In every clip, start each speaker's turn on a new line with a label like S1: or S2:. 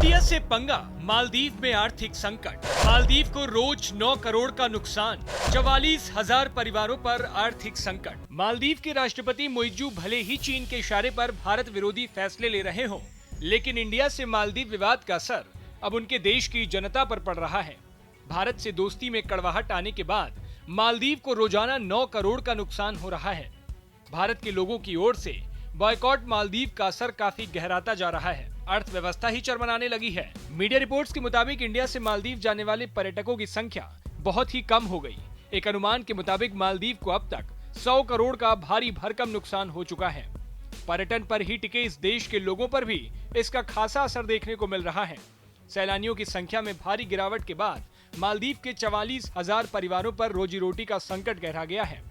S1: India से पंगा, मालदीव में आर्थिक संकट। मालदीव को रोज 9 करोड़ का नुकसान, 44,000 परिवारों पर आर्थिक संकट। मालदीव के राष्ट्रपति मुइज्जू भले ही चीन के इशारे पर भारत विरोधी फैसले ले रहे हों, लेकिन इंडिया से मालदीव विवाद का असर अब उनके देश की जनता पर पड़ रहा है। भारत से दोस्ती में कड़वाहट आने के बाद मालदीव को रोजाना 9 करोड़ का नुकसान हो रहा है। भारत के लोगों की ओर से बॉयकॉट मालदीव का असर काफी गहराता जा रहा है। अर्थव्यवस्था ही चरमराने लगी है। मीडिया रिपोर्ट्स के मुताबिक इंडिया से मालदीव जाने वाले पर्यटकों की संख्या बहुत ही कम हो गई। एक अनुमान के मुताबिक मालदीव को अब तक 100 करोड़ का भारी भरकम नुकसान हो चुका है। पर्यटन पर ही टिके इस देश के लोगों पर भी इसका खासा असर देखने को मिल रहा है। सैलानियों की संख्या में भारी गिरावट के बाद मालदीव के 44,000 परिवारों पर रोजी रोटी का संकट गहरा गया है।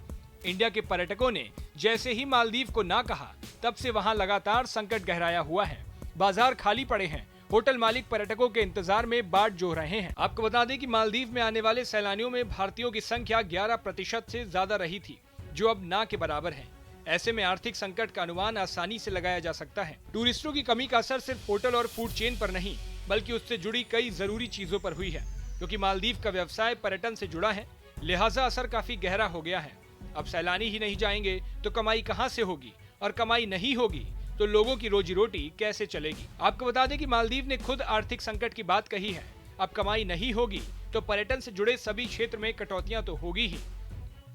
S1: इंडिया के पर्यटकों ने जैसे ही मालदीव को ना कहा, तब से वहां लगातार संकट गहराया हुआ है। बाजार खाली पड़े हैं। होटल मालिक पर्यटकों के इंतजार में बाट जोह रहे हैं। आपको बता दें कि मालदीव में आने वाले सैलानियों में भारतीयों की संख्या 11% से ज्यादा रही थी, जो अब ना के बराबर है। ऐसे में आर्थिक संकट का अनुमान आसानी से लगाया जा सकता है। टूरिस्टों की कमी का असर सिर्फ होटल और फूड चेन पर नहीं, बल्कि उससे जुड़ी कई जरूरी चीजों पर हुई है। क्योंकि मालदीव का व्यवसाय पर्यटन से जुड़ा है, लिहाजा असर काफी गहरा हो गया है। अब सैलानी ही नहीं जाएंगे तो कमाई कहां से होगी, और कमाई नहीं होगी तो लोगों की रोजी रोटी कैसे चलेगी। आपको बता दें कि मालदीव ने खुद आर्थिक संकट की बात कही है। अब कमाई नहीं होगी तो पर्यटन से जुड़े सभी क्षेत्र में कटौतियां तो होगी ही।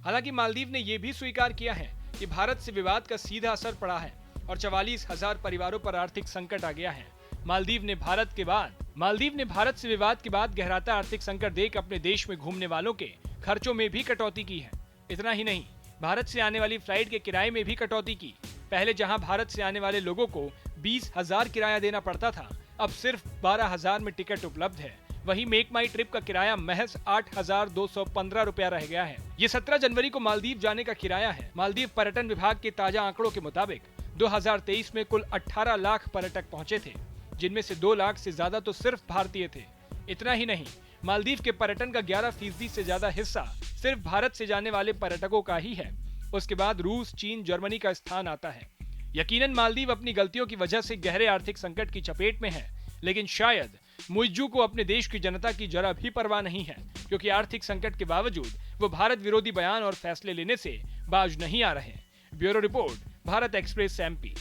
S1: हालांकि मालदीव ने यह भी स्वीकार किया है कि भारत से विवाद का सीधा असर पड़ा है और 44,000 परिवारों पर आर्थिक संकट आ गया है। मालदीव ने भारत से विवाद के बाद गहराता आर्थिक संकट देख अपने देश में घूमने वालों के खर्चों में भी कटौती की है। इतना ही नहीं, भारत से आने वाली फ्लाइट के किराए में भी कटौती की। पहले जहां भारत से आने वाले लोगों को 20,000 किराया देना पड़ता था, अब सिर्फ 12,000 में टिकट उपलब्ध है। वहीं मेक माई ट्रिप का किराया महज 8,215 रुपया रह गया है। ये 17 जनवरी को मालदीव जाने का किराया है। मालदीव पर्यटन विभाग के ताजा आंकड़ों के मुताबिक 2023 में कुल 18 लाख पर्यटक पहुंचे थे, जिनमें से 2 लाख से ज्यादा तो सिर्फ भारतीय थे। इतना ही नहीं, मालदीव के पर्यटन का 11% से ज्यादा हिस्सा सिर्फ भारत से जाने वाले पर्यटकों का ही है। उसके बाद रूस, चीन, जर्मनी का स्थान आता है। यकीनन मालदीव अपनी गलतियों की वजह से गहरे आर्थिक संकट की चपेट में है, लेकिन शायद मुइज्जू को अपने देश की जनता की जरा भी परवाह नहीं है, क्योंकि आर्थिक संकट के बावजूद वो भारत विरोधी बयान और फैसले लेने से बाज नहीं आ रहे। Bureau report, Bharat express, MP।